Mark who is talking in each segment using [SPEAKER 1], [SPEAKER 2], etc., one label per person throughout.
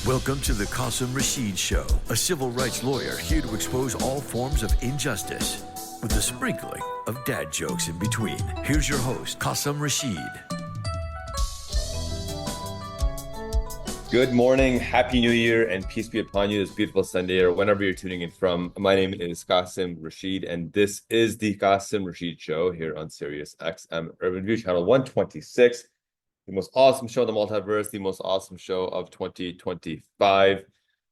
[SPEAKER 1] Welcome to the Qasim Rashid Show, a civil rights lawyer here to expose all forms of injustice with a sprinkling of dad jokes in between. Here's your host, Qasim Rashid.
[SPEAKER 2] Good morning, Happy New Year, and peace be upon you this beautiful Sunday or whenever you're tuning in from. My name is Qasim Rashid, and this is the Qasim Rashid Show here on Sirius XM Urban View Channel 126. The most awesome show in the multiverse, the most awesome show of 2025.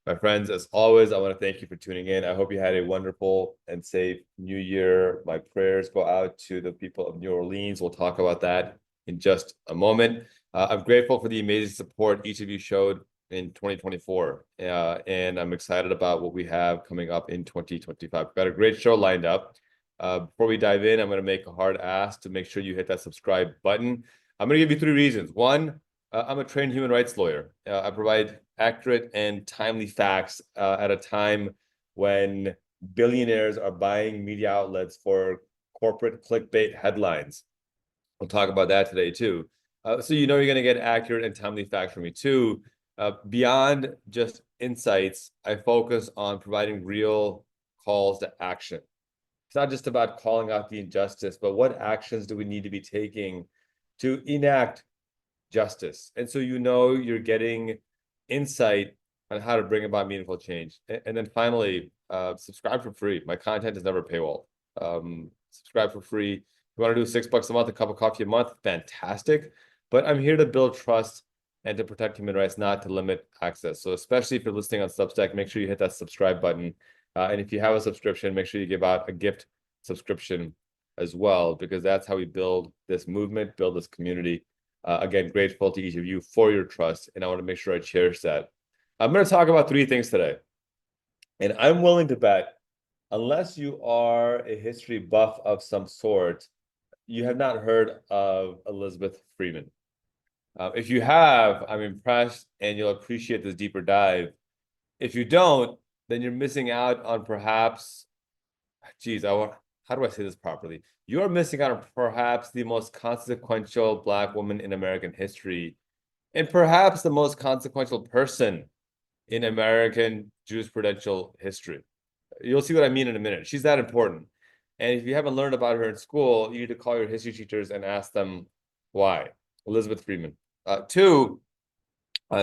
[SPEAKER 2] My friends, as always, I want to thank you for tuning in. I hope you had a wonderful and safe New Year. My prayers go out to the people of New Orleans. We'll talk about that in just a moment. I'm grateful for the amazing support each of you showed in 2024, and I'm excited about what we have coming up in 2025. We've got a great show lined up. Before we dive in, I'm going to make a hard ask to make sure you hit that subscribe button. I'm going to give you 3 reasons. One, I'm a trained human rights lawyer. I provide accurate and timely facts at a time when billionaires are buying media outlets for corporate clickbait headlines. We'll talk about that today too. So you know you're going to get accurate and timely facts from me too. Beyond just insights, I focus on providing real calls to action. It's not just about calling out the injustice, but what actions do we need to be taking to enact justice? And so you know you're getting insight on how to bring about meaningful change. And then finally, subscribe for free. My content is never paywall. Subscribe for free. If you want to do $6 a month, a cup of coffee a month, fantastic. But I'm here to build trust and to protect human rights, not to limit access. So especially if you're listening on Substack, make sure you hit that subscribe button. And if you have a subscription, make sure you give out a gift subscription as well, because that's how we build this movement, build this community. Again, grateful to each of you for your trust, and I want to make sure I cherish that. I'm going to talk about 3 things today, and I'm willing to bet, unless you are a history buff of some sort, you have not heard of Elizabeth Freeman. If you have, I'm impressed, and you'll appreciate this deeper dive. If you don't, then you're missing out on perhaps, how do I say this properly? You're missing out on perhaps the most consequential Black woman in American history, and perhaps the most consequential person in American jurisprudential history. You'll see what I mean in a minute. She's that important. And if you haven't learned about her in school, you need to call your history teachers and ask them why. Elizabeth Freeman. 2,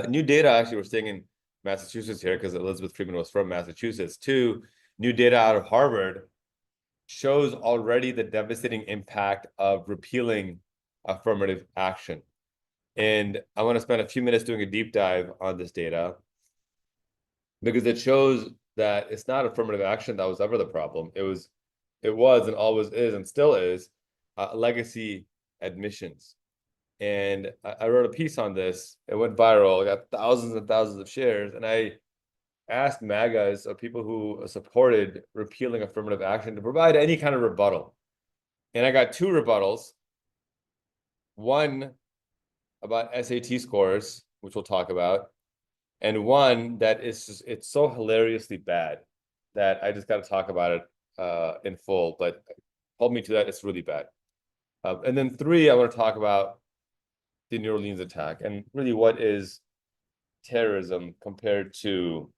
[SPEAKER 2] new data, actually, we're staying in Massachusetts here because Elizabeth Freeman was from Massachusetts. 2, new data out of Harvard shows already the devastating impact of repealing affirmative action. And I want to spend a few minutes doing a deep dive on this data because it shows that it's not affirmative action that was ever the problem. It was and always is and still is legacy admissions. And I wrote a piece on this. It went viral. It got thousands and thousands of shares. And I asked MAGAs, people who supported repealing affirmative action, to provide any kind of rebuttal. And I got 2 rebuttals. One about SAT scores, which we'll talk about, and one that it's so hilariously bad that I just got to talk about it in full. But hold me to that, it's really bad. And then 3, I want to talk about the New Orleans attack and really what is terrorism compared to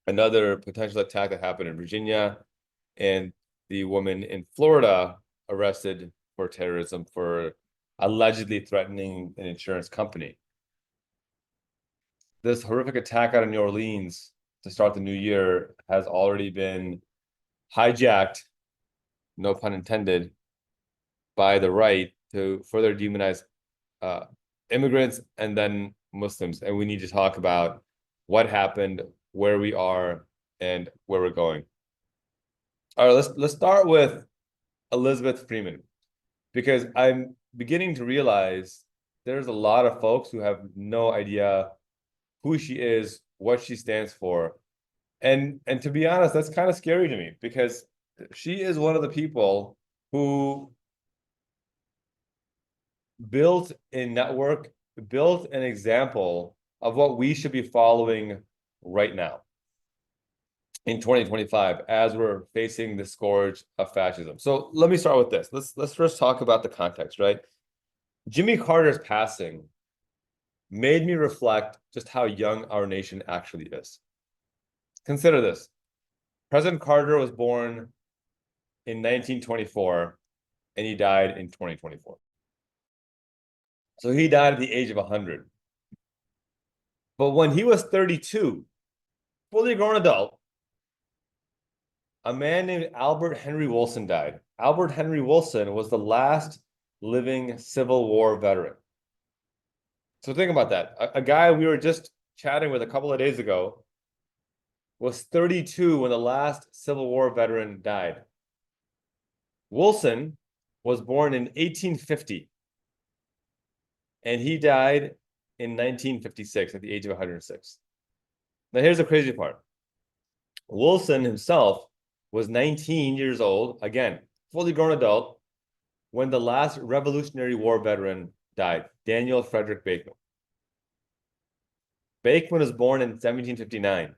[SPEAKER 2] another potential attack that happened in Virginia and the woman in Florida arrested for terrorism for allegedly threatening an insurance company. This horrific attack out of New Orleans to start the new year has already been hijacked, no pun intended, by the right to further demonize immigrants and then Muslims. And we need to talk about what happened, where we are, and where we're going. All right, let's start with Elizabeth Freeman, because I'm beginning to realize there's a lot of folks who have no idea who she is, what she stands for. And to be honest, that's kind of scary to me, because she is one of the people who built a network, built an example of what we should be following right now in 2025 as we're facing the scourge of fascism. So let me start with this. Let's first talk about the context, right? Jimmy Carter's passing made me reflect just how young our nation actually is. Consider this. President Carter was born in 1924 and he died in 2024. So he died at the age of 100. But when he was 32, fully grown adult, a man named Albert Henry Wilson died. Albert Henry Wilson was the last living Civil War veteran. So think about that. A guy we were just chatting with a couple of days ago was 32 when the last Civil War veteran died. Wilson was born in 1850, and he died in 1956 at the age of 106. Now, here's the crazy part. Wilson himself was 19 years old, again, fully grown adult, when the last Revolutionary War veteran died, Daniel Frederick Bateman. Bateman was born in 1759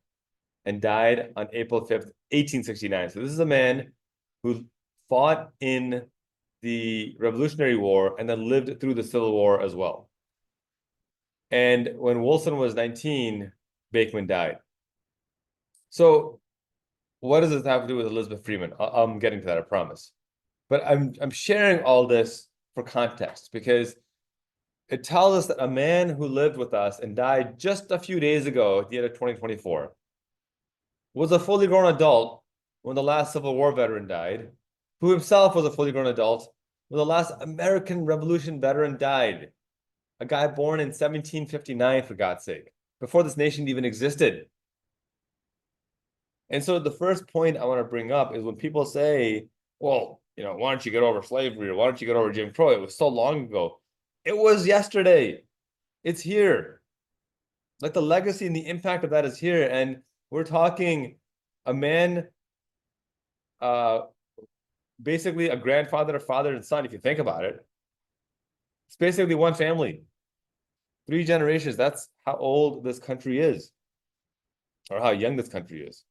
[SPEAKER 2] and died on April 5th, 1869. So this is a man who fought in the Revolutionary War and then lived through the Civil War as well. And when Wilson was 19, Bateman died. So what does this have to do with Elizabeth Freeman? I'm getting to that, I promise. But I'm sharing all this for context because it tells us that a man who lived with us and died just a few days ago at the end of 2024 was a fully grown adult when the last Civil War veteran died, who himself was a fully grown adult when the last American Revolution veteran died, a guy born in 1759, for God's sake, before this nation even existed. And so the first point I want to bring up is when people say, well, why don't you get over slavery, or why don't you get over Jim Crow? It was so long ago. It was yesterday. It's here. Like the legacy and the impact of that is here. And we're talking a man, basically a grandfather, a father, and son, if you think about it. It's basically one family. 3 generations. That's how old this country is, or how young this country is.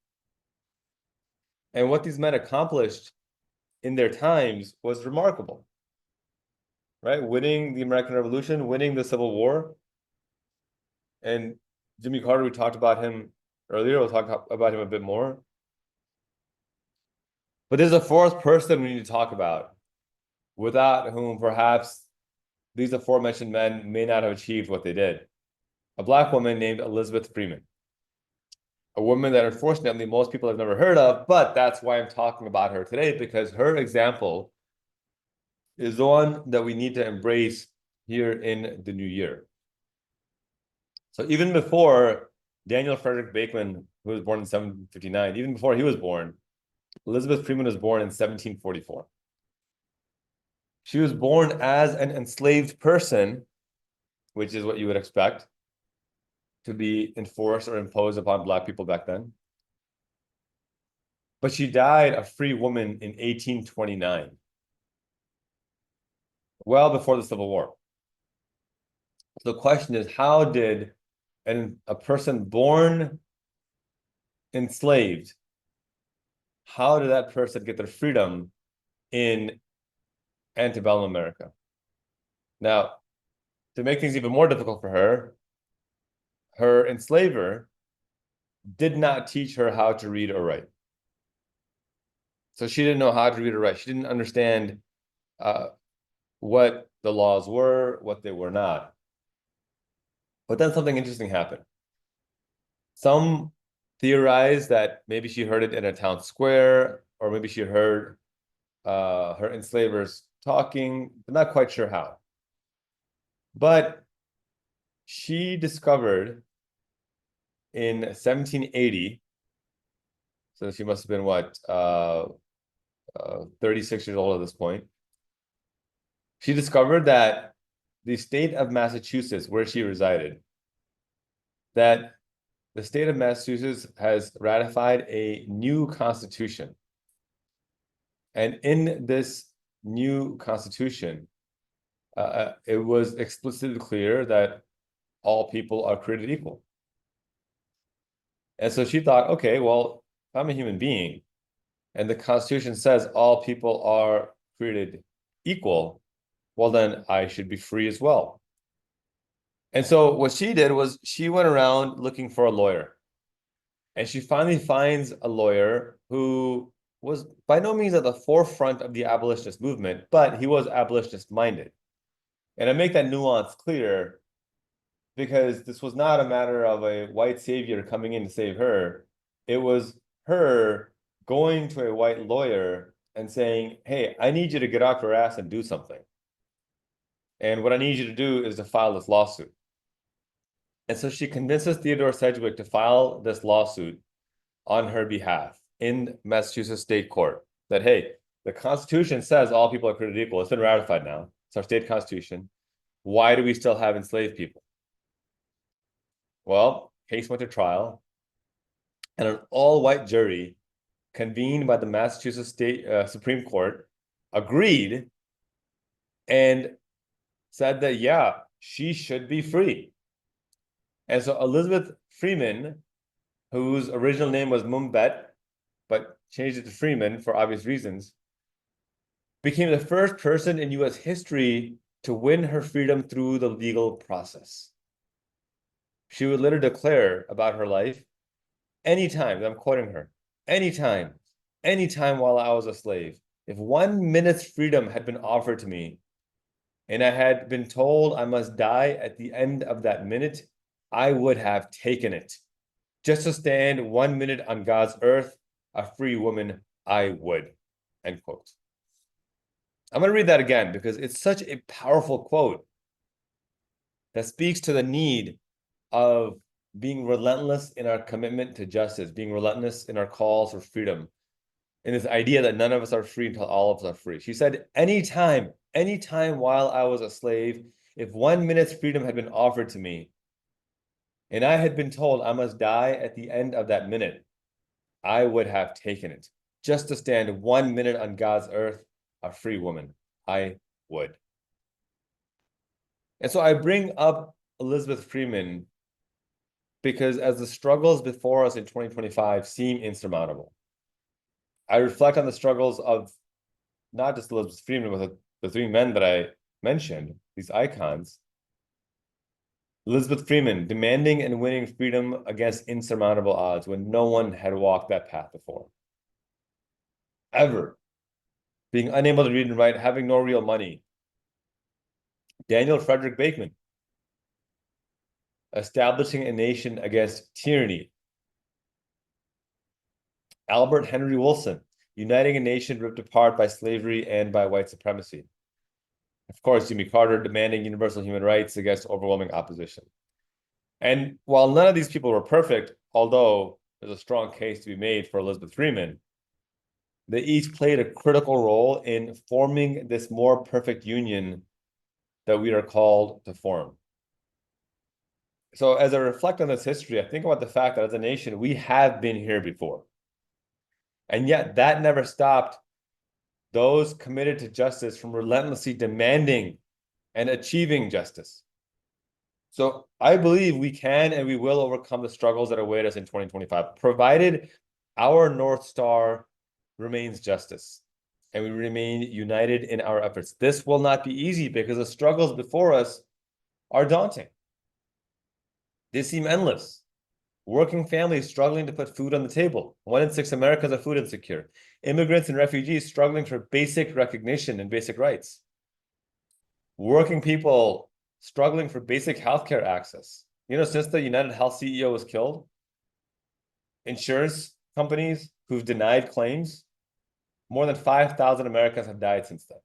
[SPEAKER 2] And what these men accomplished in their times was remarkable, right? Winning the American Revolution, winning the Civil War. And Jimmy Carter, we talked about him earlier. We'll talk about him a bit more. But there's a fourth person we need to talk about, without whom perhaps these aforementioned men may not have achieved what they did. A Black woman named Elizabeth Freeman. A woman that unfortunately most people have never heard of, but that's why I'm talking about her today, because her example is the one that we need to embrace here in the new year. So even before Daniel Frederick Bateman, who was born in 1759, even before he was born, Elizabeth Freeman was born in 1744. She was born as an enslaved person, which is what you would expect to be enforced or imposed upon Black people back then. But she died a free woman in 1829, well before the Civil War. So the question is, how did a person born enslaved, how did that person get their freedom in antebellum America? Now, to make things even more difficult for her, her enslaver did not teach her how to read or write. So she didn't know how to read or write. She didn't understand what the laws were, what they were not. But then something interesting happened. Some theorize that maybe she heard it in a town square, or maybe she heard her enslavers talking, but not quite sure how. But she discovered in 1780, so she must have been what, 36 years old at this point. She discovered that the state of Massachusetts, where she resided, that the state of Massachusetts has ratified a new constitution. And in this new constitution, it was explicitly clear that all people are created equal. And so she thought, okay, well, if I'm a human being and the Constitution says all people are created equal, well, then I should be free as well. And so what she did was she went around looking for a lawyer. And she finally finds a lawyer who was by no means at the forefront of the abolitionist movement, but he was abolitionist minded. And I make that nuance clear because this was not a matter of a white savior coming in to save her. It was her going to a white lawyer and saying, hey, I need you to get off your ass and do something. And what I need you to do is to file this lawsuit. And so she convinces Theodore Sedgwick to file this lawsuit on her behalf in Massachusetts State Court that, hey, the Constitution says all people are created equal. It's been ratified now. It's our state constitution. Why do we still have enslaved people? Well, case went to trial, and an all-white jury convened by the Massachusetts State Supreme Court agreed and said that, yeah, she should be free. And so Elizabeth Freeman, whose original name was Mumbet, but changed it to Freeman for obvious reasons, became the first person in US history to win her freedom through the legal process. She would later declare about her life, anytime, I'm quoting her, anytime while I was a slave, if 1 minute's freedom had been offered to me, and I had been told I must die at the end of that minute, I would have taken it. Just to stand 1 minute on God's earth, a free woman, I would, end quote. I'm going to read that again because it's such a powerful quote that speaks to the need of being relentless in our commitment to justice, being relentless in our calls for freedom, and this idea that none of us are free until all of us are free. She said, anytime while I was a slave, if 1 minute's freedom had been offered to me, and I had been told I must die at the end of that minute, I would have taken it. Just to stand 1 minute on God's earth, a free woman, I would. And so I bring up Elizabeth Freeman because as the struggles before us in 2025 seem insurmountable, I reflect on the struggles of not just Elizabeth Freeman, but the three men that I mentioned, these icons. Elizabeth Freeman demanding and winning freedom against insurmountable odds when no one had walked that path before. Ever. Being unable to read and write, having no real money. Daniel Frederick Bateman, establishing a nation against tyranny. Albert Henry Wilson, uniting a nation ripped apart by slavery and by white supremacy. Of course, Jimmy Carter demanding universal human rights against overwhelming opposition. And while none of these people were perfect, although there's a strong case to be made for Elizabeth Freeman, they each played a critical role in forming this more perfect union that we are called to form. So as I reflect on this history, I think about the fact that as a nation, we have been here before. And yet that never stopped those committed to justice from relentlessly demanding and achieving justice. So I believe we can and we will overcome the struggles that await us in 2025, provided our North Star remains justice and we remain united in our efforts. This will not be easy because the struggles before us are daunting. They seem endless. Working families struggling to put food on the table. 1 in 6 Americans are food insecure. Immigrants and refugees struggling for basic recognition and basic rights. Working people struggling for basic healthcare access. You know, since the United Health CEO was killed, insurance companies who've denied claims, more than 5,000 Americans have died since then.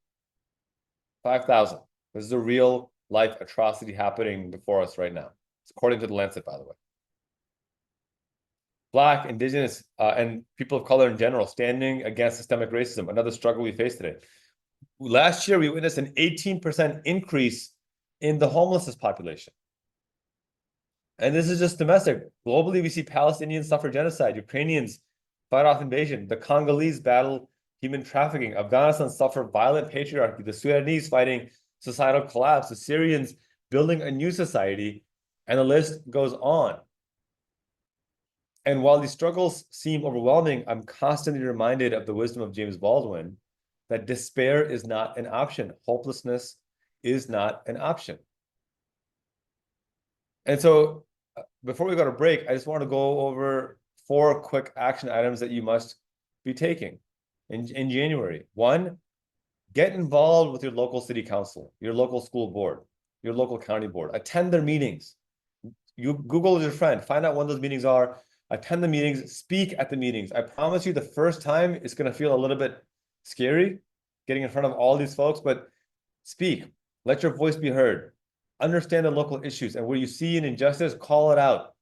[SPEAKER 2] 5,000. This is a real life atrocity happening before us right now. It's according to the Lancet, by the way. Black, Indigenous, and people of color in general standing against systemic racism, another struggle we face today. Last year, we witnessed an 18% increase in the homelessness population. And this is just domestic. Globally, we see Palestinians suffer genocide, Ukrainians fight off invasion, the Congolese battle human trafficking, Afghanistan suffer violent patriarchy, the Sudanese fighting societal collapse, the Syrians building a new society, and the list goes on. And while these struggles seem overwhelming, I'm constantly reminded of the wisdom of James Baldwin that despair is not an option. Hopelessness is not an option. And so before we go to break, I just want to go over 4 quick action items that you must be taking in January. 1, get involved with your local city council, your local school board, your local county board. Attend their meetings. You Google your friend, find out when those meetings are, attend the meetings, speak at the meetings. I promise you the first time it's going to feel a little bit scary getting in front of all these folks, but speak, let your voice be heard, understand the local issues, and where you see an injustice, call it out.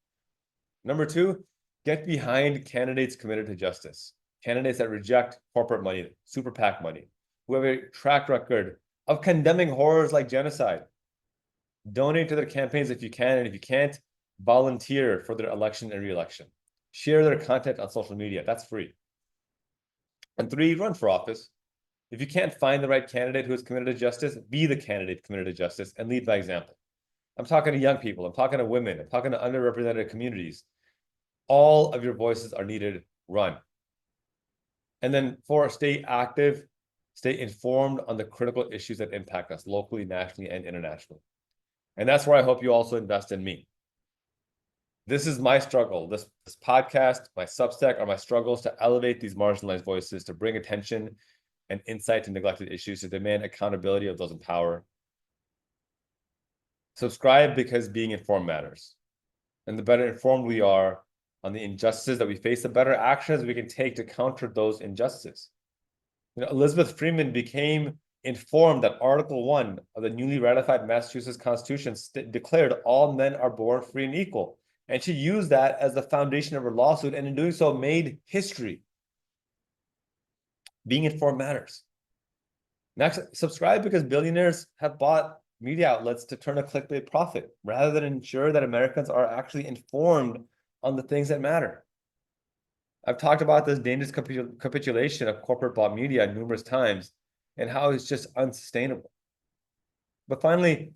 [SPEAKER 2] Number 2, get behind candidates committed to justice, candidates that reject corporate money, super PAC money, who have a track record of condemning horrors like genocide. Donate to their campaigns if you can, and if you can't, volunteer for their election and re-election. Share their content on social media. That's free. And 3, run for office. If you can't find the right candidate who is committed to justice, be the candidate committed to justice and lead by example. I'm talking to young people. I'm talking to women. I'm talking to underrepresented communities. All of your voices are needed. Run. And then 4, stay active, stay informed on the critical issues that impact us locally, nationally, and internationally. And that's where I hope you also invest in me. This is my struggle. This podcast, my Substack, are my struggles to elevate these marginalized voices, to bring attention and insight to neglected issues, to demand accountability of those in power. Subscribe because being informed matters. And the better informed we are on the injustices that we face, the better actions we can take to counter those injustices. Elizabeth Freeman became informed that Article 1 of the newly ratified Massachusetts Constitution declared all men are born free and equal. And she used that as the foundation of her lawsuit, and in doing so made history. Being informed matters. Next, subscribe because billionaires have bought media outlets to turn a clickbait profit rather than ensure that Americans are actually informed on the things that matter. I've talked about this dangerous capitulation of corporate bought media numerous times and how it's just unsustainable. But finally,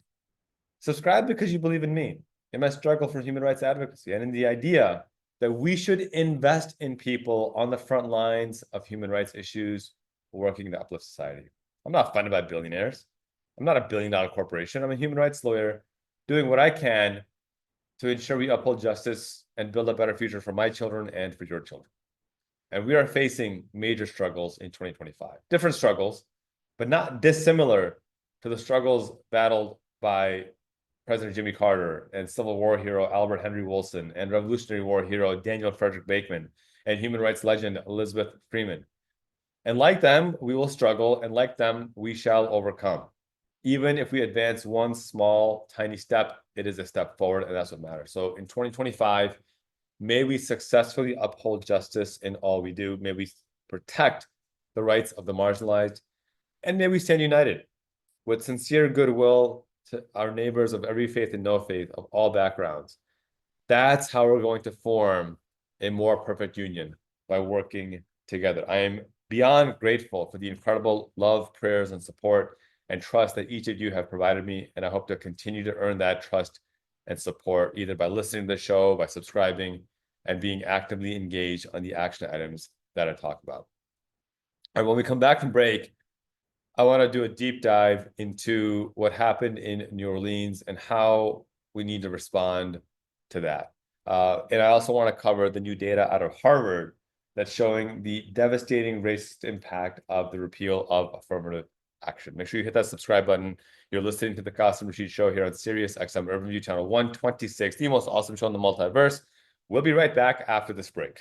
[SPEAKER 2] subscribe because you believe in me, in my struggle for human rights advocacy, and in the idea that we should invest in people on the front lines of human rights issues working to uplift society. I'm not funded by billionaires. I'm not a billion-dollar corporation. I'm a human rights lawyer doing what I can to ensure we uphold justice and build a better future for my children and for your children. And we are facing major struggles in 2025. Different struggles, but not dissimilar to the struggles battled by President Jimmy Carter and Civil War hero Albert Henry Wilson and Revolutionary War hero Daniel Frederick Bateman and human rights legend Elizabeth Freeman. And like them, we will struggle, and like them, we shall overcome. Even if we advance one small, tiny step, it is a step forward, and that's what matters. So in 2025, may we successfully uphold justice in all we do. May we protect the rights of the marginalized, and may we stand united with sincere goodwill to our neighbors of every faith and no faith, of all backgrounds. That's how we're going to form a more perfect union, by working together. I am beyond grateful for the incredible love, prayers, and support and trust that each of you have provided me, and I hope to continue to earn that trust and support either by listening to the show, by subscribing, and being actively engaged on the action items that I talk about. All right, when we come back from break, I want to do a deep dive into what happened in New Orleans and how we need to respond to that. And I also want to cover the new data out of Harvard that's showing the devastating racist impact of the repeal of affirmative action. Make sure you hit that subscribe button. You're listening to the Qasim Rashid Show here on Sirius XM Urban View Channel 126, the most awesome show in the multiverse. We'll be right back after this break.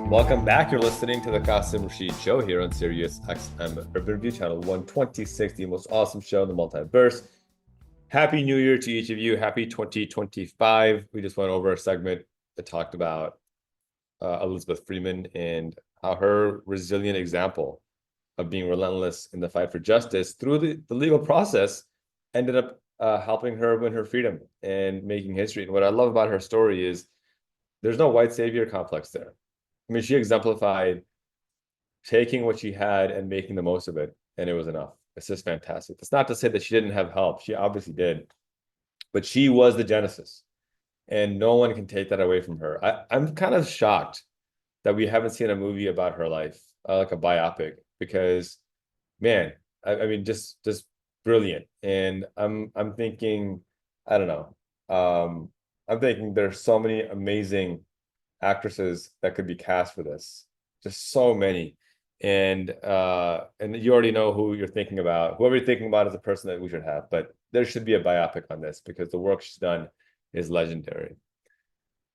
[SPEAKER 2] Welcome back. You're listening to the Qasim Rashid Show here on Sirius XM Urban View Channel 126, the most awesome show in the multiverse. Happy New Year to each of you. Happy 2025. We just went over a segment that talked about Elizabeth Freeman and how her resilient example of being relentless in the fight for justice through the legal process ended up helping her win her freedom and making history. And what I love about her story is there's no white savior complex there. I mean, she exemplified taking what she had and making the most of it, and it was enough. It's just fantastic. It's not to say that she didn't have help. She obviously did, but she was the genesis, and no one can take that away from her. I'm kind of shocked that we haven't seen a movie about her life, like a biopic, because man, I mean, just brilliant. And I'm thinking, I don't know. I'm thinking there's so many amazing actresses that could be cast for this. Just so many. And you already know who you're thinking about. Whoever you're thinking about is the person that we should have. But there should be a biopic on this because the work she's done is legendary.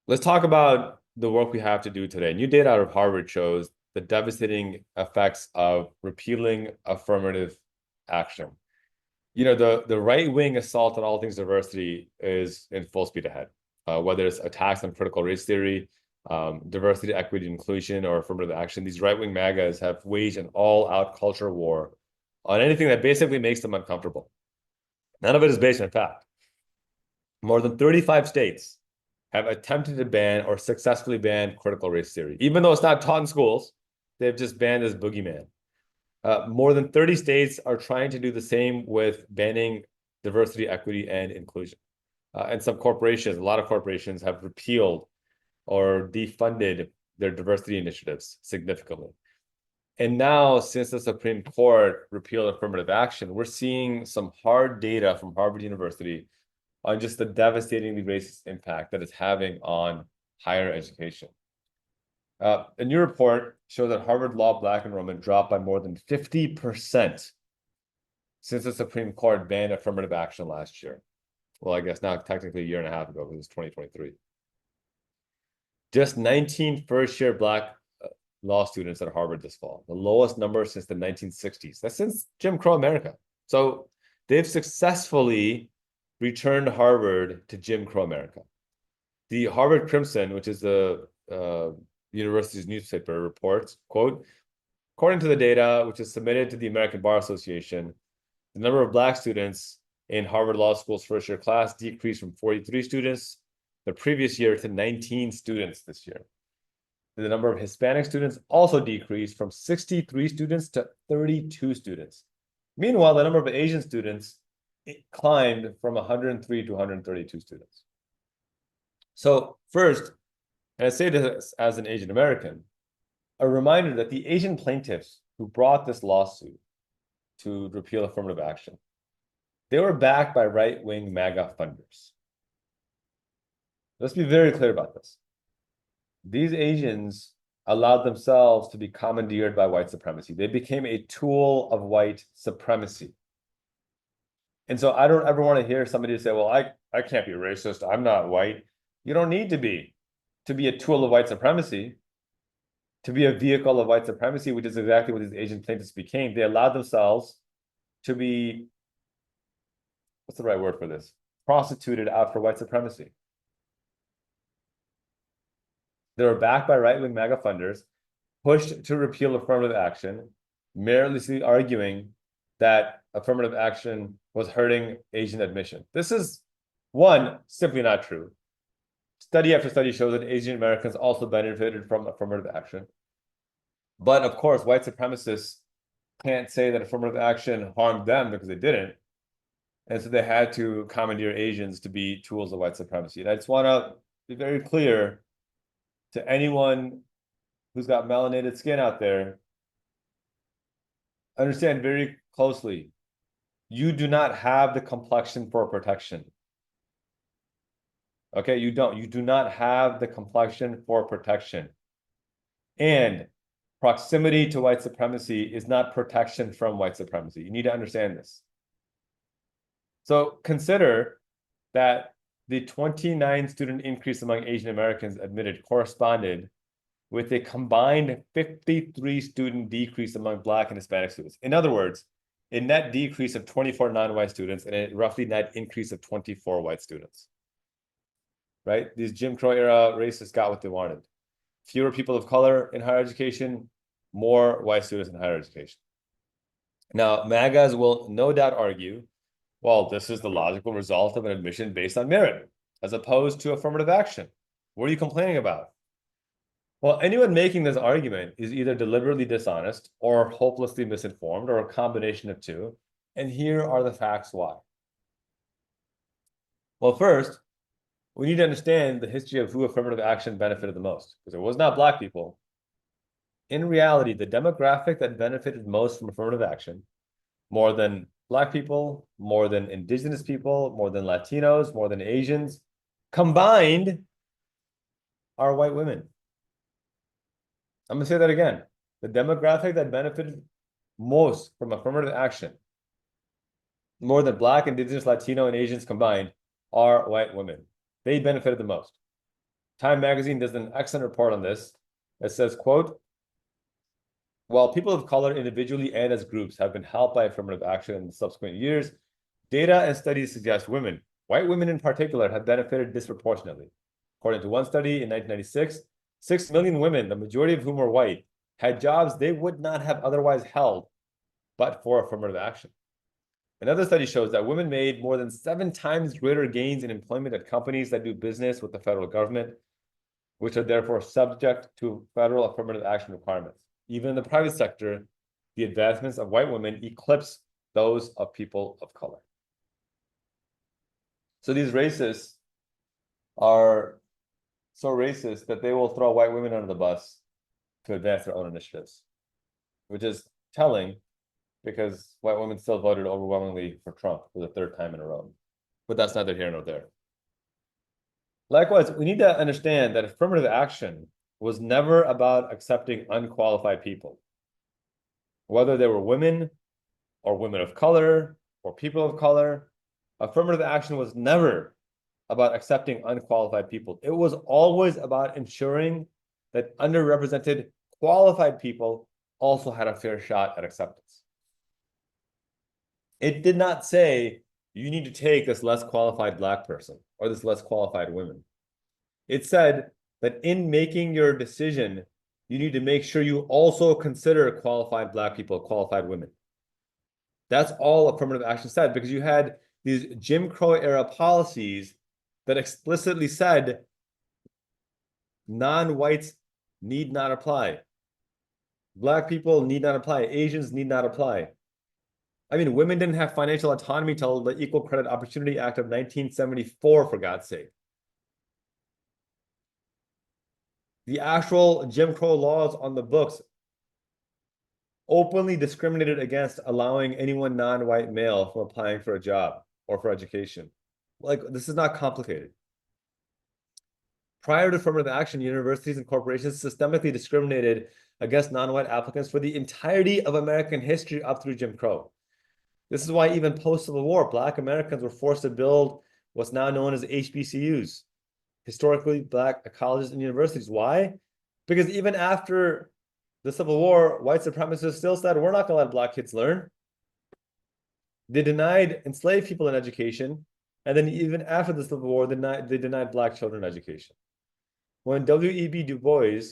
[SPEAKER 2] Let's talk about the work we have to do today. New data out of Harvard shows the devastating effects of repealing affirmative action. You know, the right-wing assault on all things diversity is in full speed ahead, whether it's attacks on critical race theory, diversity, equity, inclusion, or affirmative action. These right-wing MAGAs have waged an all-out culture war on anything that basically makes them uncomfortable. None of it is based on fact. More than 35 states have attempted to ban or successfully banned critical race theory. Even though it's not taught in schools, they've just banned this boogeyman. More than 30 states are trying to do the same with banning diversity, equity, and inclusion. And some corporations, a lot of corporations have repealed or defunded their diversity initiatives significantly. And now, since the Supreme Court repealed affirmative action, we're seeing some hard data from Harvard University on just the devastatingly racist impact that it's having on higher education. A new report shows that Harvard Law Black enrollment dropped by more than 50% since the Supreme Court banned affirmative action last year. Well, I guess now technically a year and a half ago, because it's 2023. Just 19 first-year Black law students at Harvard this fall, the lowest number since the 1960s. That's since Jim Crow America. So they've successfully returned Harvard to Jim Crow America. The Harvard Crimson, which is the university's newspaper, reports, quote, according to the data, which is submitted to the American Bar Association, the number of Black students in Harvard Law School's first-year class decreased from 43 students the previous year to 19 students this year. The number of Hispanic students also decreased from 63 students to 32 students. Meanwhile, the number of Asian students climbed from 103 to 132 students. So first, and I say this as an Asian American, a reminder that the Asian plaintiffs who brought this lawsuit to repeal affirmative action, they were backed by right-wing MAGA funders. Let's be very clear about this. These Asians allowed themselves to be commandeered by white supremacy. They became a tool of white supremacy. And so I don't ever want to hear somebody say, well, I can't be racist. I'm not white. You don't need to be a tool of white supremacy, to be a vehicle of white supremacy, which is exactly what these Asian plaintiffs became. They allowed themselves to be, what's the right word for this? Prostituted out for white supremacy. They were backed by right-wing MAGA funders, pushed to repeal affirmative action, meritlessly arguing that affirmative action was hurting Asian admission. This is, one, simply not true. Study after study shows that Asian Americans also benefited from affirmative action. But of course, white supremacists can't say that affirmative action harmed them because they didn't. And so they had to commandeer Asians to be tools of white supremacy. And I just want to be very clear to anyone who's got melanated skin out there, understand very closely, you do not have the complexion for protection. Okay, you don't. You do not have the complexion for protection. And proximity to white supremacy is not protection from white supremacy. You need to understand this. So consider that the 29 student increase among Asian Americans admitted corresponded with a combined 53 student decrease among Black and Hispanic students. In other words, a net decrease of 24 non-white students and a roughly net increase of 24 white students. Right? These Jim Crow era racists got what they wanted. Fewer people of color in higher education, more white students in higher education. Now, MAGAs will no doubt argue Well, this is the logical result of an admission based on merit, as opposed to affirmative action. What are you complaining about? Well, anyone making this argument is either deliberately dishonest or hopelessly misinformed or a combination of two. And here are the facts why. Well, first, we need to understand the history of who affirmative action benefited the most, because it was not Black people. In reality, the demographic that benefited most from affirmative action, more than Black people, more than Indigenous people, more than Latinos, more than Asians, combined, are white women. I'm going to say that again. The demographic that benefited most from affirmative action, more than Black, Indigenous, Latino, and Asians combined, are white women. They benefited the most. Time magazine does an excellent report on this. It says, quote, while people of color individually and as groups have been helped by affirmative action in subsequent years, data and studies suggest women, white women in particular, have benefited disproportionately. According to one study in 1996, 6 million women, the majority of whom were white, had jobs they would not have otherwise held but for affirmative action. Another study shows that women made more than 7 times greater gains in employment at companies that do business with the federal government, which are therefore subject to federal affirmative action requirements. Even in the private sector, the advancements of white women eclipse those of people of color. So these racists are so racist that they will throw white women under the bus to advance their own initiatives, which is telling because white women still voted overwhelmingly for Trump for the 3rd time in a row. But that's neither here nor there. Likewise, we need to understand that affirmative action was never about accepting unqualified people, whether they were women or women of color or people of color. Affirmative action was never about accepting unqualified people. It was always about ensuring that underrepresented qualified people also had a fair shot at acceptance. It did not say you need to take this less qualified Black person or this less qualified woman. It said that in making your decision, you need to make sure you also consider qualified Black people, qualified women. That's all affirmative action said, because you had these Jim Crow era policies that explicitly said non-whites need not apply. Black people need not apply. Asians need not apply. I mean, women didn't have financial autonomy till the Equal Credit Opportunity Act of 1974, for God's sake. The actual Jim Crow laws on the books openly discriminated against allowing anyone non-white male from applying for a job or for education. Like, this is not complicated. Prior to affirmative action, universities and corporations systemically discriminated against non-white applicants for the entirety of American history up through Jim Crow. This is why even post-Civil War, Black Americans were forced to build what's now known as HBCUs, historically Black colleges and universities. Why? Because even after the Civil War, white supremacists still said, we're not going to let Black kids learn. They denied enslaved people in education. And then even after the Civil War, they denied Black children education. When W.E.B. Du Bois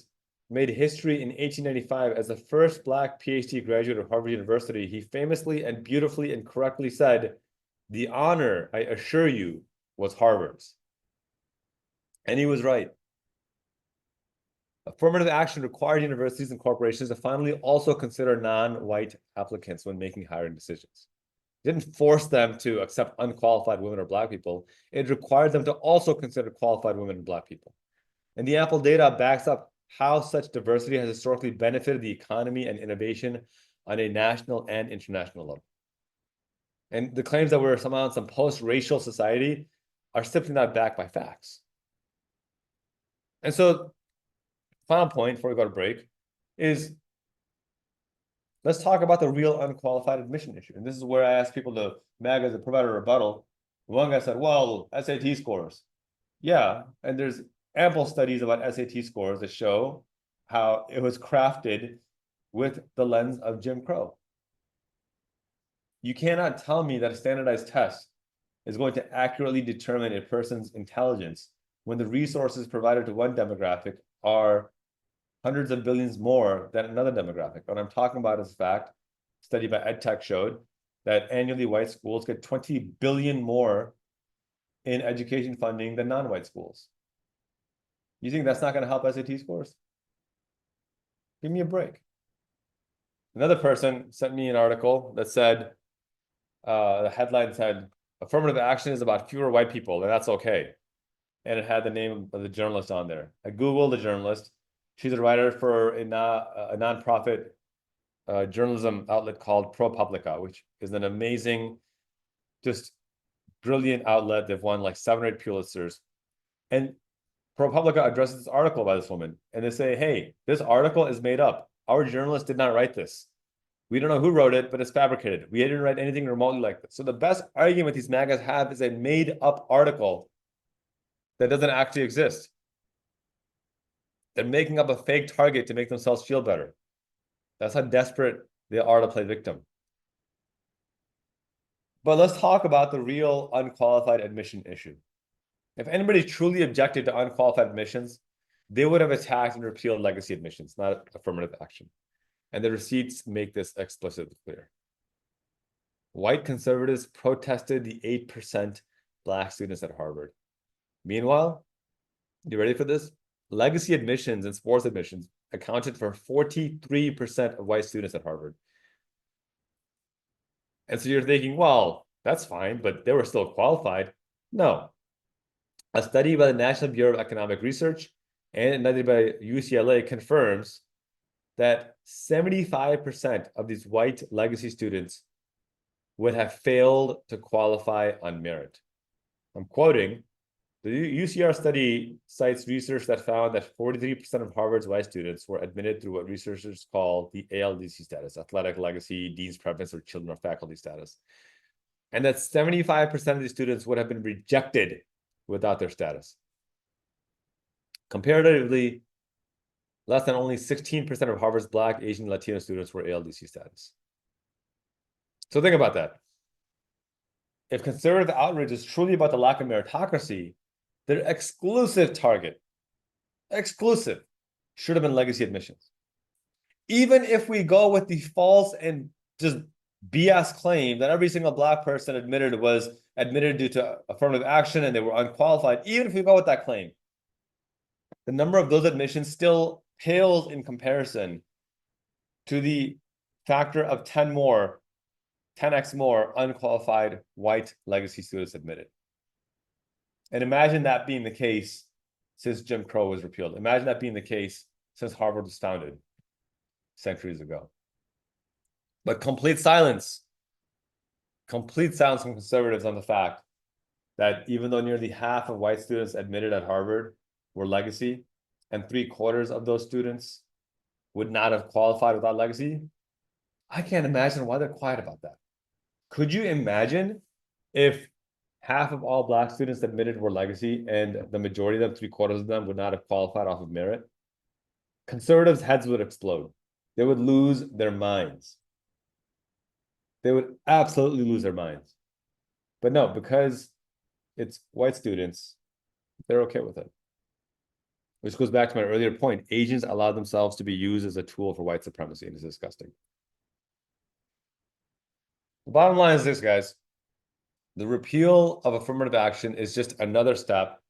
[SPEAKER 2] made history in 1895 as the first Black PhD graduate of Harvard University, he famously and beautifully and correctly said, the honor, I assure you, was Harvard's. And he was right. Affirmative action required universities and corporations to finally also consider non-white applicants when making hiring decisions. It didn't force them to accept unqualified women or Black people. It required them to also consider qualified women and Black people. And the ample data backs up how such diversity has historically benefited the economy and innovation on a national and international level. And the claims that we're somehow in some post-racial society are simply not backed by facts. And so, final point before we go to break is, let's talk about the real unqualified admission issue. And this is where I asked people to provide a rebuttal. One guy said, well, SAT scores. Yeah, and there's ample studies about SAT scores that show how it was crafted with the lens of Jim Crow. You cannot tell me that a standardized test is going to accurately determine a person's intelligence when the resources provided to one demographic are hundreds of billions more than another demographic. What I'm talking about is fact. Study by EdTech showed that annually white schools get 20 billion more in education funding than non-white schools. You think that's not going to help SAT scores? Give me a break. Another person sent me an article that said, the headline said, affirmative action is about fewer white people, and that's okay. And it had the name of the journalist on there. I Googled the journalist. She's a writer for a nonprofit journalism outlet called ProPublica, which is an amazing, just brilliant outlet. They've won like 7 or 8 Pulitzers. And ProPublica addresses this article by this woman, and they say, hey, this article is made up. Our journalist did not write this. We don't know who wrote it, but it's fabricated. We didn't write anything remotely like this. So the best argument these magas have is a made-up article that doesn't actually exist. They're making up a fake target to make themselves feel better. That's how desperate they are to play victim. But let's talk about the real unqualified admission issue. If anybody truly objected to unqualified admissions, they would have attacked and repealed legacy admissions, not affirmative action. And the receipts make this explicitly clear. White conservatives protested the 8% Black students at Harvard. Meanwhile, you ready for this? Legacy admissions and sports admissions accounted for 43% of white students at Harvard. And so you're thinking, well, that's fine, but they were still qualified. No. A study by the National Bureau of Economic Research and another by UCLA confirms that 75% of these white legacy students would have failed to qualify on merit. I'm quoting, the UCR study cites research that found that 43% of Harvard's white students were admitted through what researchers call the ALDC status, athletic legacy, dean's preference, or children of faculty status. And that 75% of these students would have been rejected without their status. Comparatively, less than only 16% of Harvard's Black, Asian, Latino students were ALDC status. So think about that. If conservative outrage is truly about the lack of meritocracy, their exclusive target, should have been legacy admissions. Even if we go with the false and just BS claim that every single Black person admitted was admitted due to affirmative action and they were unqualified, even if we go with that claim, the number of those admissions still pales in comparison to the factor of 10x more unqualified white legacy students admitted. And imagine that being the case since Jim Crow was repealed. Imagine that being the case since Harvard was founded centuries ago. But complete silence from conservatives on the fact that even though nearly half of white students admitted at Harvard were legacy, and 3/4 of those students would not have qualified without legacy, I can't imagine why they're quiet about that. Could you imagine if half of all Black students admitted were legacy and the majority of them, 3/4 of them, would not have qualified off of merit? Conservatives' heads would explode. They would lose their minds. They would absolutely lose their minds. But no, because it's white students, they're okay with it. Which goes back to my earlier point. Asians allow themselves to be used as a tool for white supremacy, and it's disgusting. The bottom line is this, guys. The repeal of affirmative action is just another step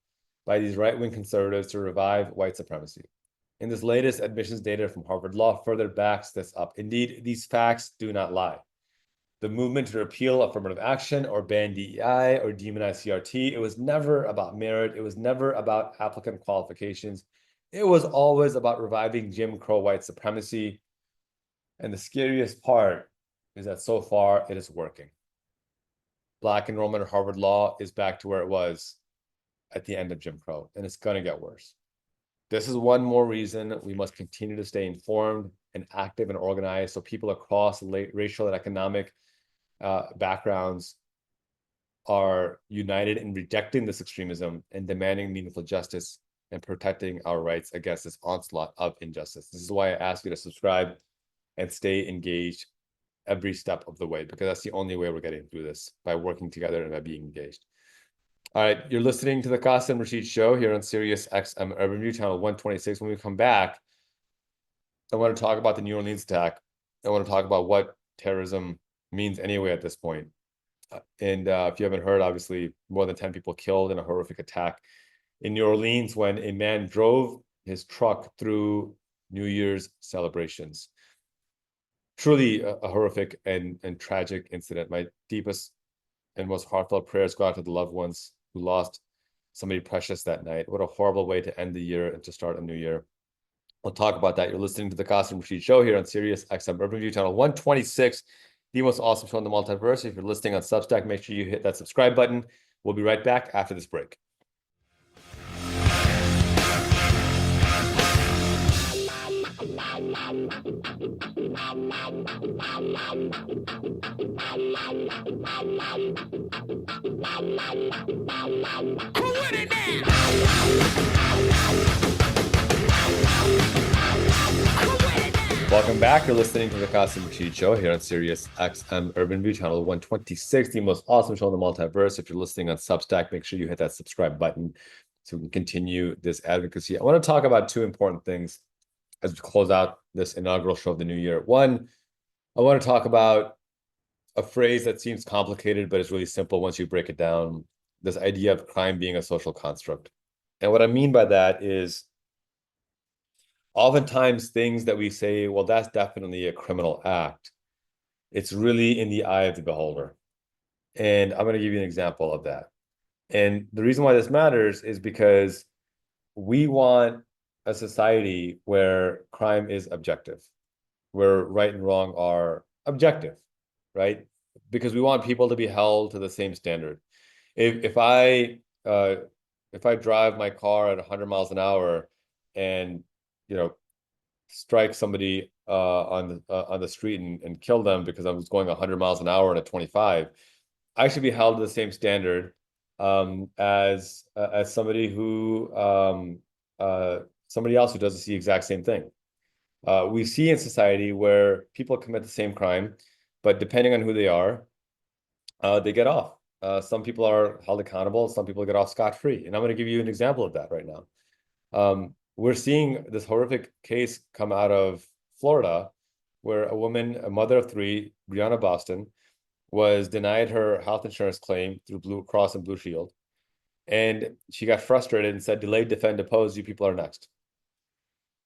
[SPEAKER 2] by these right-wing conservatives to revive white supremacy. And this latest admissions data from Harvard Law further backs this up. Indeed, these facts do not lie. The movement to repeal affirmative action or ban DEI or demonize CRT, it was never about merit. It was never about applicant qualifications. It was always about reviving Jim Crow white supremacy. And the scariest part is that so far it is working. Black enrollment at Harvard Law is back to where it was at the end of Jim Crow, and it's going to get worse. This is one more reason we must continue to stay informed and active and organized so people across racial and economic backgrounds are united in rejecting this extremism and demanding meaningful justice and protecting our rights against this onslaught of injustice. This is why I ask you to subscribe and stay engaged every step of the way, because that's the only way we're getting through this, by working together and by being engaged. All right, you're listening to the Qasim Rashid Show here on Sirius XM Urban View, channel 126. When we come back, I want to talk about the New Orleans attack. I want to talk about what terrorism means anyway at this point. And if you haven't heard, obviously, more than 10 people killed in a horrific attack in New Orleans when a man drove his truck through New Year's celebrations. Truly a horrific and tragic incident. My deepest and most heartfelt prayers go out to the loved ones who lost somebody precious that night. What a horrible way to end the year and to start a new year. We'll talk about that. You're listening to the Qasim Rashid Show here on Sirius XM Urban View Channel 126, the most awesome show in the multiverse. If you're listening on Substack, make sure you hit that subscribe button. We'll be right back after this break. Welcome back. You're listening to the Qasim Rashid Show here on Sirius XM Urban View Channel 126, the most awesome show in the multiverse. If you're listening on Substack, make sure you hit that subscribe button so we can continue this advocacy. I want to talk about two important things as we close out this inaugural show of the new year. One, I want to talk about a phrase that seems complicated, but it's really simple once you break it down. This idea of crime being a social construct. And what I mean by that is oftentimes things that we say, well, that's definitely a criminal act. It's really in the eye of the beholder. And I'm going to give you an example of that. And the reason why this matters is because we want a society where crime is objective, where right and wrong are objective, right? Because we want people to be held to the same standard. If I drive my car at 100 miles an hour and strike somebody on the street and kill them because I was going 100 miles an hour at a 25, I should be held to the same standard as somebody who somebody else who does the exact same thing. We see in society where people commit the same crime, but depending on who they are, they get off. Some people are held accountable. Some people get off scot-free. And I'm going to give you an example of that right now. We're seeing this horrific case come out of Florida where a woman, a mother of three, Brianna Boston, was denied her health insurance claim through Blue Cross and Blue Shield. And she got frustrated and said, delay, defend, oppose, you people are next.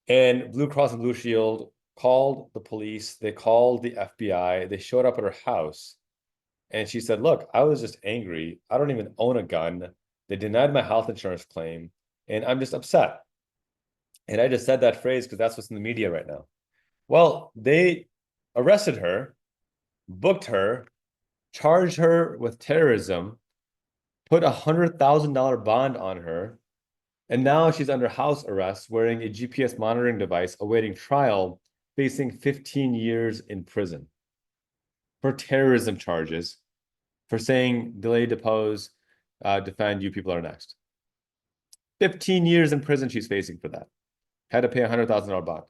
[SPEAKER 2] And Blue Cross and Blue Shield called the police. They called the FBI. They showed up at her house. And she said, look, I was just angry. I don't even own a gun. They denied my health insurance claim. And I'm just upset. And I just said that phrase because that's what's in the media right now. Well, they arrested her, booked her, charged her with terrorism, put a $100,000 bond on her, and now she's under house arrest wearing a GPS monitoring device awaiting trial, facing 15 years in prison for terrorism charges, for saying delay, depose, defend, you people are next. 15 years in prison she's facing for that. Had to pay a $100,000 bond.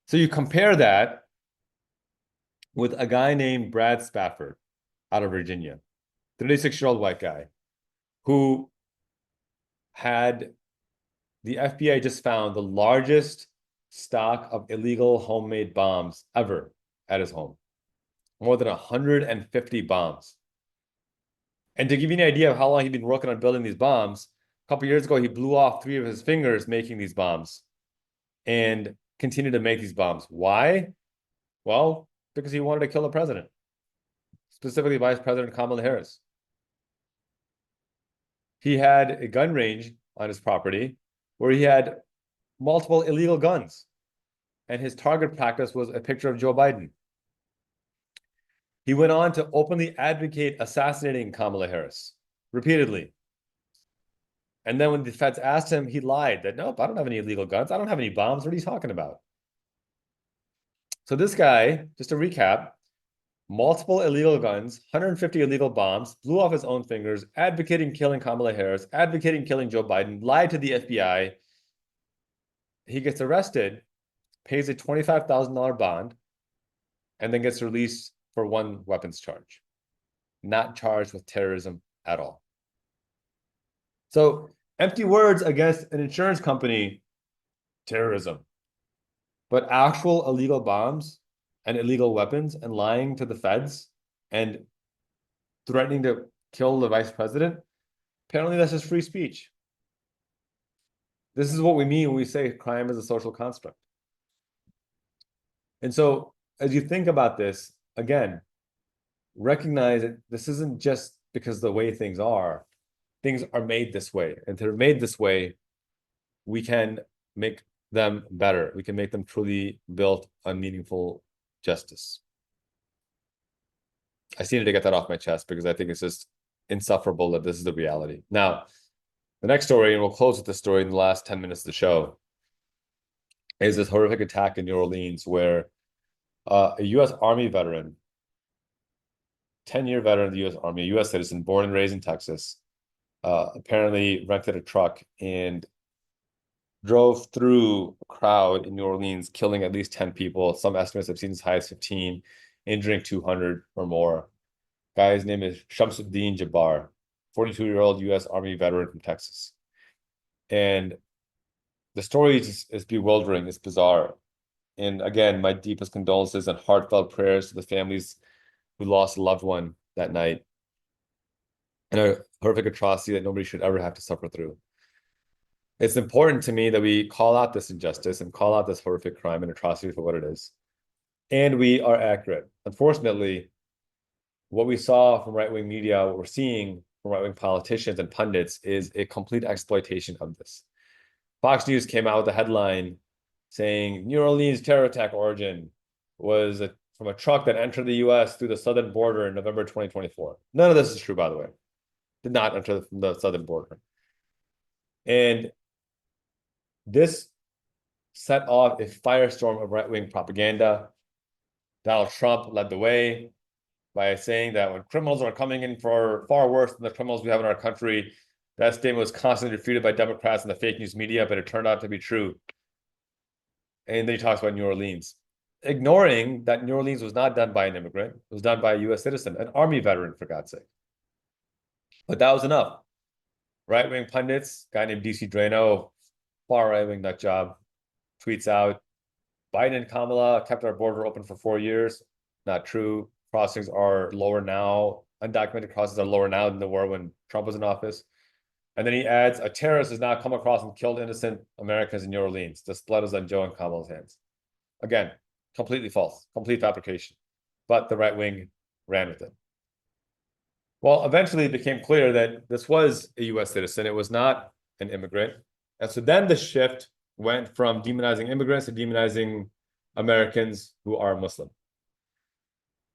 [SPEAKER 2] So you compare that with a guy named Brad Spafford out of Virginia, 36-year-old white guy, who had the FBI just found the largest stock of illegal homemade bombs ever at his home. More than 150 bombs. And to give you an idea of how long he'd been working on building these bombs, a couple years ago, he blew off 3 of his fingers making these bombs and continued to make these bombs. Why? Well, because he wanted to kill the president, specifically Vice President Kamala Harris. He had a gun range on his property where he had multiple illegal guns. And his target practice was a picture of Joe Biden. He went on to openly advocate assassinating Kamala Harris repeatedly. And then when the feds asked him, he lied that, nope, I don't have any illegal guns. I don't have any bombs. What are you talking about? So this guy, just to recap, multiple illegal guns, 150 illegal bombs, blew off his own fingers, advocating killing Kamala Harris, advocating killing Joe Biden, lied to the FBI. He gets arrested, pays a $25,000 bond, and then gets released for one weapons charge, not charged with terrorism at all. So empty words against an insurance company, terrorism. But actual illegal bombs, and illegal weapons and lying to the feds and threatening to kill the vice president, apparently that's just free speech. This is what we mean when we say crime is a social construct. And so as you think about this, again, recognize that this isn't just because the way things are made this way. And they're made this way, we can make them better. We can make them truly built on meaningful justice. I needed to get that off my chest because I think it's just insufferable that this is the reality. Now, the next story, and we'll close with this story in the last 10 minutes of the show, is this horrific attack in New Orleans where a U.S. Army veteran, 10-year veteran of the U.S. Army, a U.S. citizen, born and raised in Texas, apparently rented a truck and drove through a crowd in New Orleans, killing at least 10 people. Some estimates have seen as high as 15, injuring 200 or more. Guy's name is Shamsuddin Jabbar, 42-year-old U.S. Army veteran from Texas. And the story is bewildering, it's bizarre. And again, my deepest condolences and heartfelt prayers to the families who lost a loved one that night. And a horrific atrocity that nobody should ever have to suffer through. It's important to me that we call out this injustice and call out this horrific crime and atrocity for what it is. And we are accurate. Unfortunately, what we saw from right-wing media, what we're seeing from right-wing politicians and pundits is a complete exploitation of this. Fox News came out with a headline saying New Orleans terror attack origin was from a truck that entered the U.S. through the southern border in November 2024. None of this is true, by the way. Did not enter the southern border. And this set off a firestorm of right-wing propaganda. Donald Trump led the way by saying that when criminals are coming in for far worse than the criminals we have in our country, that statement was constantly refuted by Democrats and the fake news media, but it turned out to be true. And then he talks about New Orleans, ignoring that New Orleans was not done by an immigrant. It was done by a U.S. citizen, an Army veteran, for God's sake. But that was enough. Right-wing pundits, guy named DC Drano, far right-wing nut job, tweets out, Biden and Kamala kept our border open for 4 years. Not true. Crossings are lower now. Undocumented crossings are lower now than they were when Trump was in office. And then he adds, a terrorist has now come across and killed innocent Americans in New Orleans. This blood is on Joe and Kamala's hands. Again, completely false, complete fabrication. But the right wing ran with it. Well, eventually it became clear that this was a U.S. citizen. It was not an immigrant. And so then the shift went from demonizing immigrants to demonizing Americans who are Muslim.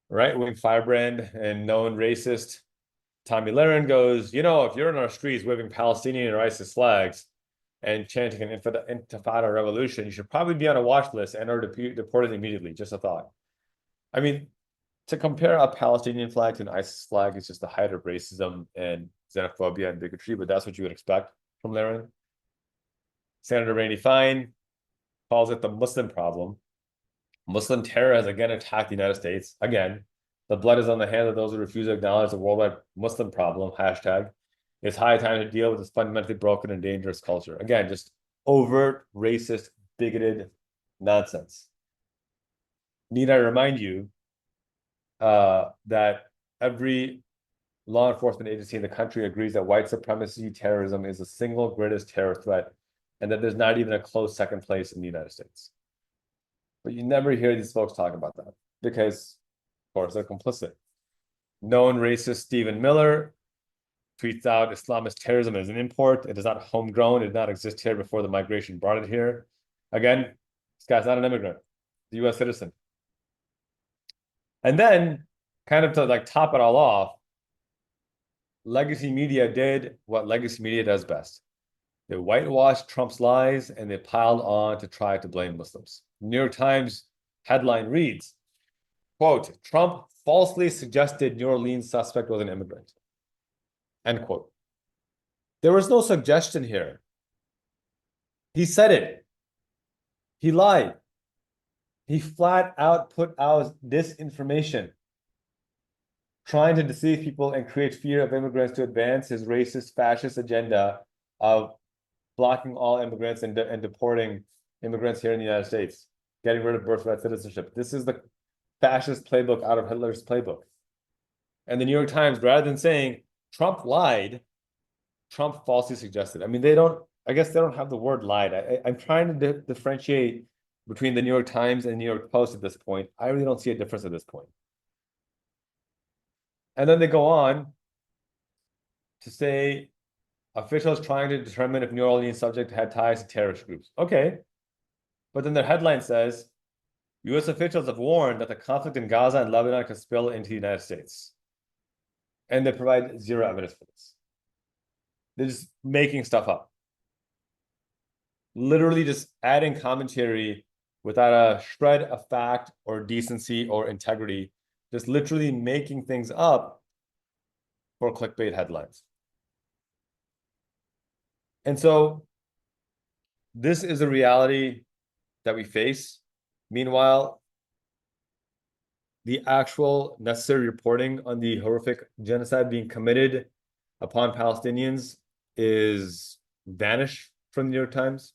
[SPEAKER 2] Right-wing firebrand and known racist Tommy Lahren goes, you know, if you're in our streets waving Palestinian or ISIS flags and chanting an intifada revolution, you should probably be on a watch list and are deported immediately. Just a thought. I mean, to compare a Palestinian flag to an ISIS flag is just the height of racism and xenophobia and bigotry, but that's what you would expect from Lahren. Senator Rainey Fine calls it the Muslim problem. Muslim terror has again attacked the United States. Again, the blood is on the hands of those who refuse to acknowledge the worldwide Muslim problem, hashtag. It's high time to deal with this fundamentally broken and dangerous culture. Again, just overt, racist, bigoted nonsense. Need I remind you that every law enforcement agency in the country agrees that white supremacy terrorism is the single greatest terror threat, and that there's not even a close second place in the United States. But you never hear these folks talk about that because, of course, they're complicit. Known racist Stephen Miller tweets out Islamist terrorism is an import. It is not homegrown. It did not exist here before the migration brought it here. Again, this guy's not an immigrant, the U.S. citizen. And then, kind of to like top it all off, legacy media did what legacy media does best. They whitewashed Trump's lies and they piled on to try to blame Muslims. New York Times headline reads, quote, Trump falsely suggested New Orleans suspect was an immigrant, end quote. There was no suggestion here. He said it. He lied. He flat out put out disinformation, trying to deceive people and create fear of immigrants to advance his racist, fascist agenda of blocking all immigrants and deporting immigrants here in the United States, getting rid of birthright citizenship. This is the fascist playbook out of Hitler's playbook. And the New York Times, rather than saying Trump lied, Trump falsely suggested. I mean, I guess they don't have the word lied. I'm trying to differentiate between the New York Times and New York Post at this point. I really don't see a difference at this point. And then they go on to say officials trying to determine if New Orleans subject had ties to terrorist groups. Okay. But then their headline says, U.S. officials have warned that the conflict in Gaza and Lebanon could spill into the United States. And they provide zero evidence for this. They're just making stuff up. Literally just adding commentary without a shred of fact or decency or integrity, just literally making things up for clickbait headlines. And so this is a reality that we face. Meanwhile, the actual necessary reporting on the horrific genocide being committed upon Palestinians is vanished from the New York Times.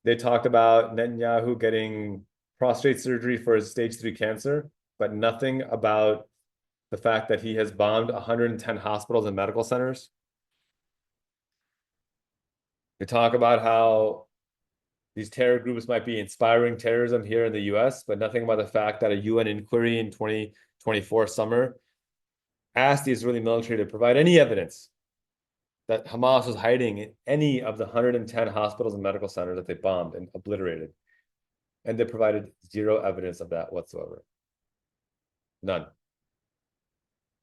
[SPEAKER 2] They talked about Netanyahu getting prostate surgery for his stage 3 cancer, but nothing about the fact that he has bombed 110 hospitals and medical centers. They talk about how these terror groups might be inspiring terrorism here in the US, but nothing about the fact that a UN inquiry in 2024 summer asked the Israeli military to provide any evidence that Hamas was hiding in any of the 110 hospitals and medical centers that they bombed and obliterated. And they provided zero evidence of that whatsoever. None.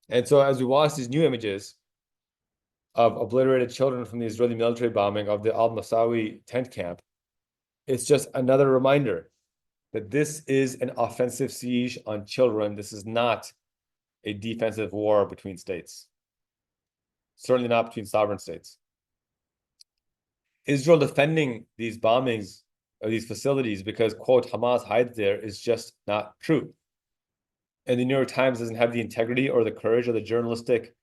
[SPEAKER 2] And so as we watch these new images of obliterated children from the Israeli military bombing of the al-Masawi tent camp, it's just another reminder that this is an offensive siege on children. This is not a defensive war between states. Certainly not between sovereign states. Israel defending these bombings of these facilities because, quote, Hamas hides there is just not true. And the New York Times doesn't have the integrity or the courage or the journalistic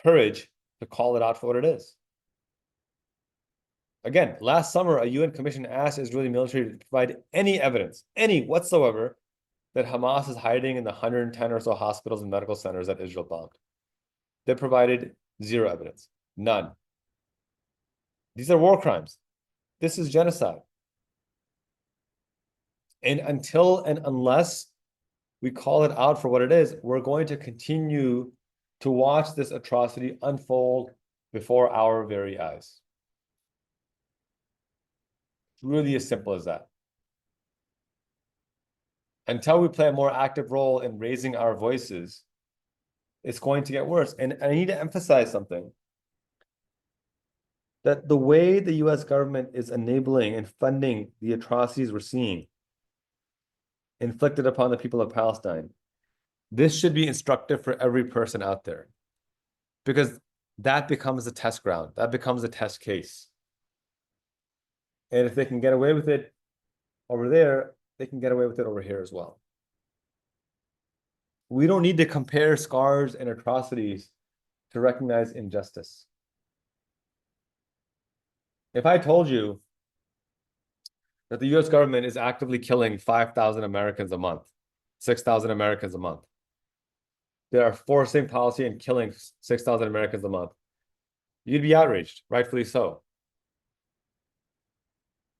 [SPEAKER 2] courage to call it out for what it is. Again, last summer, a UN commission asked Israeli military to provide any evidence, any whatsoever, that Hamas is hiding in the 110 or so hospitals and medical centers that Israel bombed. They provided zero evidence, none. These are war crimes. This is genocide. And until and unless we call it out for what it is, we're going to continue to watch this atrocity unfold before our very eyes. It's really as simple as that. Until we play a more active role in raising our voices, it's going to get worse. And I need to emphasize something, that the way the US government is enabling and funding the atrocities we're seeing inflicted upon the people of Palestine, this should be instructive for every person out there, because that becomes a test ground. That becomes a test case. And if they can get away with it over there, they can get away with it over here as well. We don't need to compare scars and atrocities to recognize injustice. If I told you that the US government is actively killing 5,000 Americans a month, 6,000 Americans a month, they are forcing policy and killing 6,000 Americans a month, you'd be outraged, rightfully so.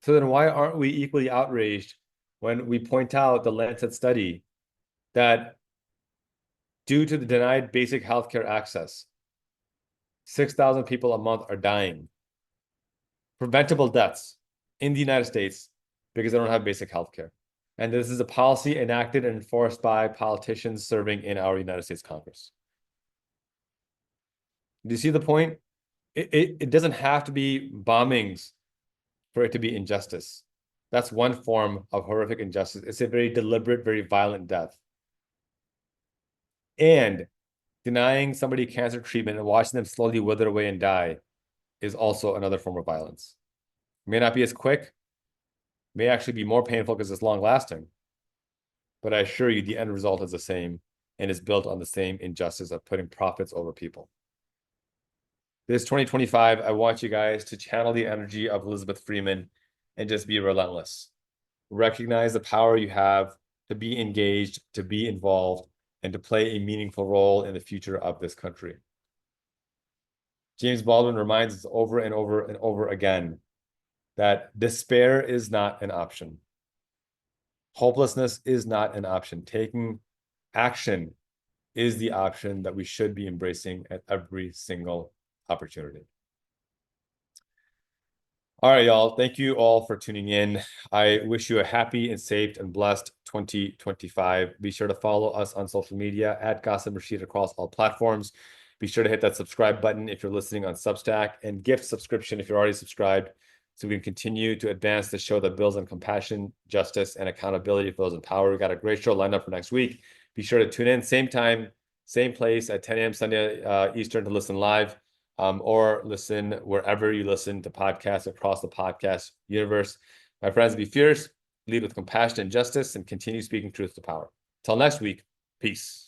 [SPEAKER 2] So then why aren't we equally outraged when we point out the Lancet study that due to the denied basic healthcare access, 6,000 people a month are dying, preventable deaths in the United States because they don't have basic healthcare. And this is a policy enacted and enforced by politicians serving in our United States Congress. Do you see the point? It doesn't have to be bombings for it to be injustice. That's one form of horrific injustice. It's a very deliberate, very violent death. And denying somebody cancer treatment and watching them slowly wither away and die is also another form of violence. It may not be as quick, may actually be more painful because it's long lasting, but I assure you the end result is the same and is built on the same injustice of putting profits over people. This 2025, I want you guys to channel the energy of Elizabeth Freeman and just be relentless. Recognize the power you have to be engaged, to be involved, and to play a meaningful role in the future of this country. James Baldwin reminds us over and over and over again that despair is not an option. Hopelessness is not an option. Taking action is the option that we should be embracing at every single opportunity. All right, y'all. Thank you all for tuning in. I wish you a happy and safe and blessed 2025. Be sure to follow us on social media at Qasim Rashid across all platforms. Be sure to hit that subscribe button if you're listening on Substack, and gift subscription if you're already subscribed, so we can continue to advance the show that builds on compassion, justice, and accountability for those in power. We got a great show lined up for next week. Be sure to tune in, same time, same place at 10 a.m. Sunday Eastern to listen live. Or listen wherever you listen to podcasts across the podcast universe. My friends, be fierce, lead with compassion and justice, and continue speaking truth to power. Till next week, peace.